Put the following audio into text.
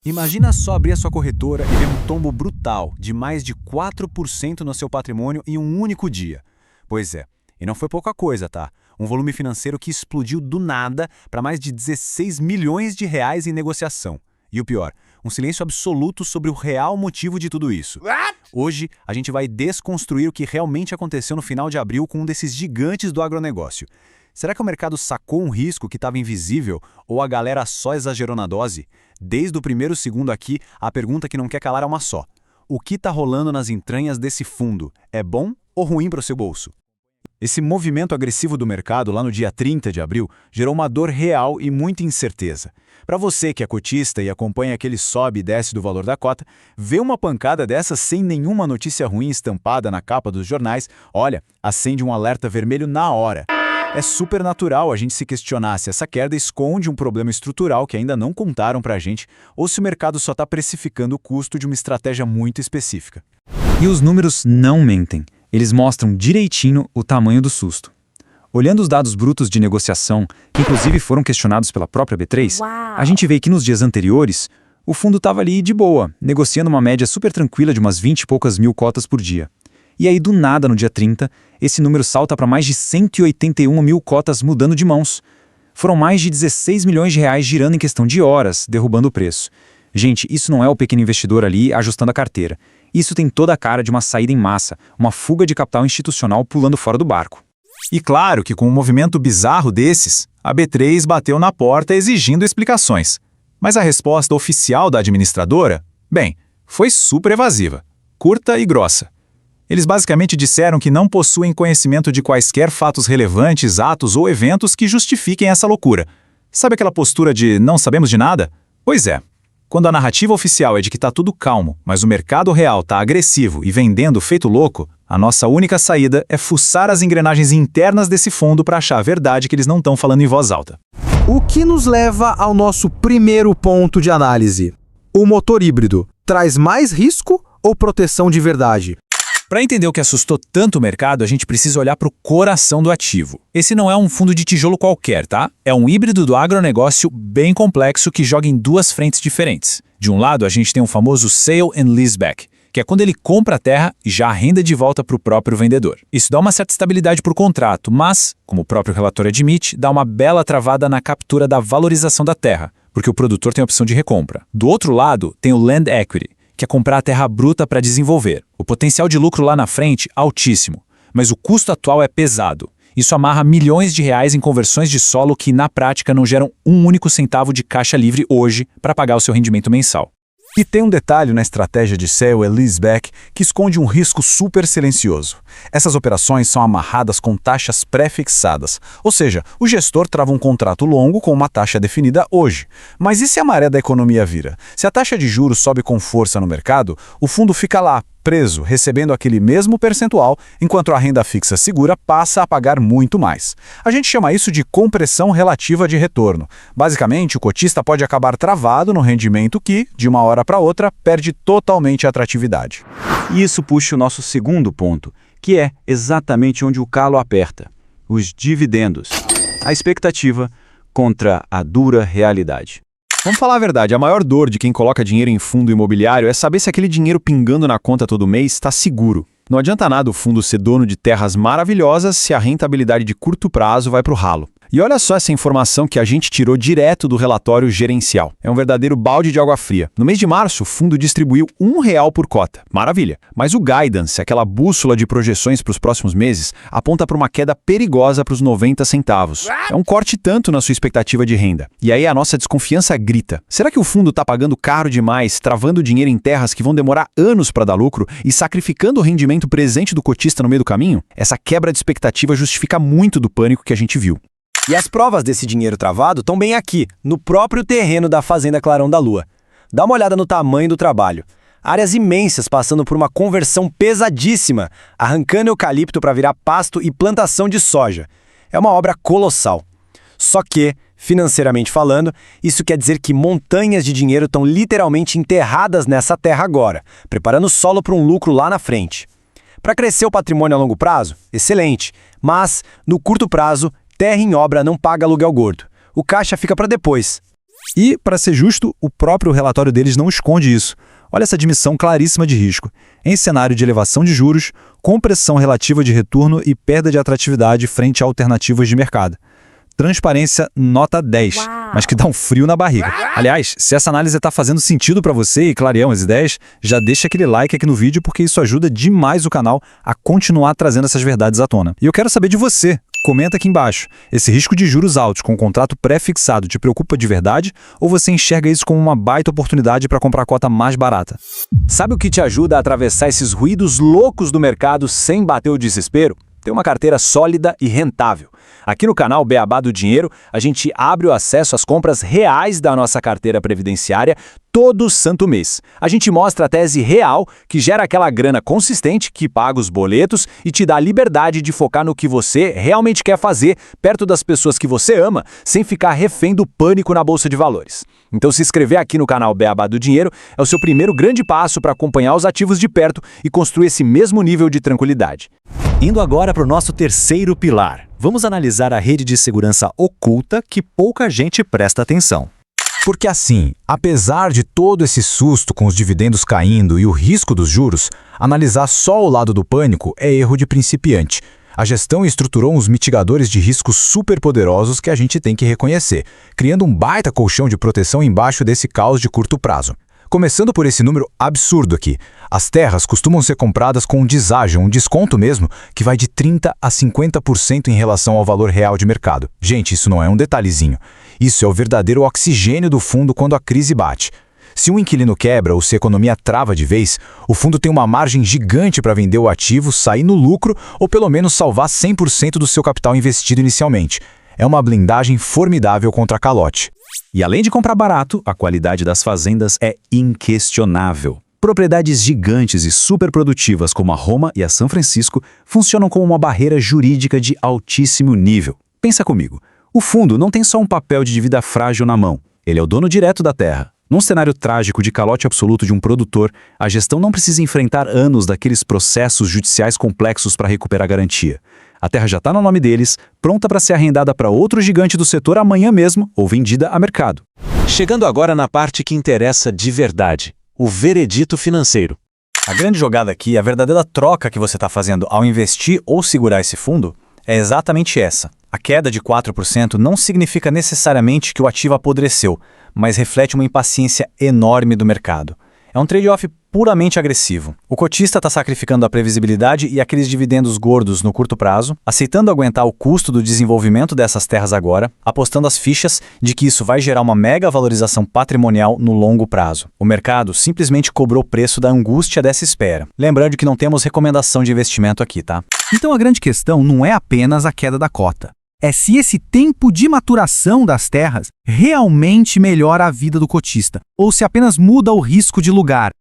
Imagina só abrir a sua corretora e ver um tombo brutal de mais de 4% no seu patrimônio em um único dia. Pois é, e não foi pouca coisa, tá? Um volume financeiro que explodiu do nada para mais de 16 milhões de reais em negociação. E o pior, um silêncio absoluto sobre o real motivo de tudo isso. Hoje, a gente vai desconstruir o que realmente aconteceu no final de abril com um desses gigantes do agronegócio. Será que o mercado sacou um risco que estava invisível ou a galera só exagerou na dose? Desde o primeiro segundo aqui, a pergunta que não quer calar é uma só. O que está rolando nas entranhas desse fundo? É bom ou ruim para o seu bolso? Esse movimento agressivo do mercado lá no dia 30 de abril gerou uma dor real e muita incerteza. Para você que é cotista e acompanha aquele sobe e desce do valor da cota, ver uma pancada dessa sem nenhuma notícia ruim estampada na capa dos jornais, olha, acende um alerta vermelho na hora. É super natural a gente se questionar se essa queda esconde um problema estrutural que ainda não contaram pra gente ou se o mercado só está precificando o custo de uma estratégia muito específica. E os números não mentem. Eles mostram direitinho o tamanho do susto. Olhando os dados brutos de negociação, que inclusive foram questionados pela própria B3, a gente vê que nos dias anteriores, o fundo estava ali de boa, negociando uma média super tranquila de umas 20 e poucas mil cotas por dia. E aí, do nada, no dia 30, esse número salta para mais de 181 mil cotas mudando de mãos. Foram mais de 16 milhões de reais girando em questão de horas, derrubando o preço. Gente, isso não é o pequeno investidor ali ajustando a carteira. Isso tem toda a cara de uma saída em massa, uma fuga de capital institucional pulando fora do barco. E claro que com um movimento bizarro desses, a B3 bateu na porta exigindo explicações. Mas a resposta oficial da administradora, bem, foi super evasiva, curta e grossa. Eles basicamente disseram que não possuem conhecimento de quaisquer fatos relevantes, atos ou eventos que justifiquem essa loucura. Sabe aquela postura de não sabemos de nada? Pois é. Quando a narrativa oficial é de que está tudo calmo, mas o mercado real está agressivo e vendendo feito louco, a nossa única saída é fuçar as engrenagens internas desse fundo para achar a verdade que eles não estão falando em voz alta. O que nos leva ao nosso primeiro ponto de análise. O motor híbrido traz mais risco ou proteção de verdade? Para entender o que assustou tanto o mercado, a gente precisa olhar para o coração do ativo. Esse não é um fundo de tijolo qualquer, tá? É um híbrido do agronegócio bem complexo que joga em duas frentes diferentes. De um lado, a gente tem o famoso Sale and Leaseback, que é quando ele compra a terra e já arrenda de volta para o próprio vendedor. Isso dá uma certa estabilidade para o contrato, mas, como o próprio relatório admite, dá uma bela travada na captura da valorização da terra, porque o produtor tem a opção de recompra. Do outro lado, tem o Land Equity, que é comprar a terra bruta para desenvolver. O potencial de lucro lá na frente, altíssimo, mas o custo atual é pesado. Isso amarra milhões de reais em conversões de solo que, na prática, não geram um único centavo de caixa livre hoje para pagar o seu rendimento mensal. E tem um detalhe na estratégia de Sale and Leaseback que esconde um risco super silencioso. Essas operações são amarradas com taxas pré-fixadas, ou seja, o gestor trava um contrato longo com uma taxa definida hoje. Mas e se a maré da economia vira? Se a taxa de juros sobe com força no mercado, o fundo fica lá, preso, recebendo aquele mesmo percentual, enquanto a renda fixa segura passa a pagar muito mais. A gente chama isso de compressão relativa de retorno. Basicamente, o cotista pode acabar travado no rendimento que, de uma hora para outra, perde totalmente a atratividade. E isso puxa o nosso segundo ponto, que é exatamente onde o calo aperta: os dividendos. A expectativa contra a dura realidade. Vamos falar a verdade, a maior dor de quem coloca dinheiro em fundo imobiliário é saber se aquele dinheiro pingando na conta todo mês está seguro. Não adianta nada o fundo ser dono de terras maravilhosas se a rentabilidade de curto prazo vai para o ralo. E olha só essa informação que a gente tirou direto do relatório gerencial. É um verdadeiro balde de água fria. No mês de março, o fundo distribuiu R$ 1 por cota. Maravilha. Mas o guidance, aquela bússola de projeções para os próximos meses, aponta para uma queda perigosa para os 90 centavos. É um corte tanto na sua expectativa de renda. E aí a nossa desconfiança grita. Será que o fundo está pagando caro demais, travando dinheiro em terras que vão demorar anos para dar lucro e sacrificando o rendimento presente do cotista no meio do caminho? Essa quebra de expectativa justifica muito do pânico que a gente viu. E as provas desse dinheiro travado estão bem aqui, no próprio terreno da Fazenda Clarão da Lua. Dá uma olhada no tamanho do trabalho. Áreas imensas passando por uma conversão pesadíssima, arrancando eucalipto para virar pasto e plantação de soja. É uma obra colossal. Só que, financeiramente falando, isso quer dizer que montanhas de dinheiro estão literalmente enterradas nessa terra agora, preparando o solo para um lucro lá na frente. Para crescer o patrimônio a longo prazo, excelente, mas, no curto prazo, terra em obra não paga aluguel gordo. O caixa fica para depois. E, para ser justo, o próprio relatório deles não esconde isso. Olha essa admissão claríssima de risco. Em cenário de elevação de juros, compressão relativa de retorno e perda de atratividade frente a alternativas de mercado. Transparência nota 10, mas que dá um frio na barriga. Aliás, se essa análise está fazendo sentido para você e clarear as ideias, já deixa aquele like aqui no vídeo porque isso ajuda demais o canal a continuar trazendo essas verdades à tona. E eu quero saber de você. Comenta aqui embaixo. Esse risco de juros altos com contrato pré-fixado te preocupa de verdade ou você enxerga isso como uma baita oportunidade para comprar a cota mais barata? Sabe o que te ajuda a atravessar esses ruídos loucos do mercado sem bater o desespero? Ter uma carteira sólida e rentável. Aqui no canal Beabá do Dinheiro, a gente abre o acesso às compras reais da nossa carteira previdenciária todo santo mês. A gente mostra a tese real que gera aquela grana consistente que paga os boletos e te dá a liberdade de focar no que você realmente quer fazer perto das pessoas que você ama, sem ficar refém do pânico na bolsa de valores. Então se inscrever aqui no canal Beabá do Dinheiro é o seu primeiro grande passo para acompanhar os ativos de perto e construir esse mesmo nível de tranquilidade. Indo agora para o nosso terceiro pilar. Vamos analisar a rede de segurança oculta que pouca gente presta atenção. Porque assim, apesar de todo esse susto com os dividendos caindo e o risco dos juros, analisar só o lado do pânico é erro de principiante. A gestão estruturou uns mitigadores de riscos superpoderosos que a gente tem que reconhecer, criando um baita colchão de proteção embaixo desse caos de curto prazo. Começando por esse número absurdo aqui, as terras costumam ser compradas com um deságio, um desconto mesmo, que vai de 30% a 50% em relação ao valor real de mercado. Gente, isso não é um detalhezinho. Isso é o verdadeiro oxigênio do fundo quando a crise bate. Se um inquilino quebra ou se a economia trava de vez, o fundo tem uma margem gigante para vender o ativo, sair no lucro ou pelo menos salvar 100% do seu capital investido inicialmente. É uma blindagem formidável contra calote. E além de comprar barato, a qualidade das fazendas é inquestionável. Propriedades gigantes e superprodutivas como a Roma e a São Francisco funcionam como uma barreira jurídica de altíssimo nível. Pensa comigo, o fundo não tem só um papel de dívida frágil na mão, ele é o dono direto da terra. Num cenário trágico de calote absoluto de um produtor, a gestão não precisa enfrentar anos daqueles processos judiciais complexos para recuperar a garantia. A terra já está no nome deles, pronta para ser arrendada para outro gigante do setor amanhã mesmo ou vendida a mercado. Chegando agora na parte que interessa de verdade, o veredito financeiro. A grande jogada aqui, a verdadeira troca que você está fazendo ao investir ou segurar esse fundo, é exatamente essa. A queda de 4% não significa necessariamente que o ativo apodreceu, mas reflete uma impaciência enorme do mercado. É um trade-off puramente agressivo. O cotista está sacrificando a previsibilidade e aqueles dividendos gordos no curto prazo, aceitando aguentar o custo do desenvolvimento dessas terras agora, apostando as fichas de que isso vai gerar uma mega valorização patrimonial no longo prazo. O mercado simplesmente cobrou o preço da angústia dessa espera. Lembrando que não temos recomendação de investimento aqui, tá? Então a grande questão não é apenas a queda da cota. É se esse tempo de maturação das terras realmente melhora a vida do cotista, ou se apenas muda o risco de lugar,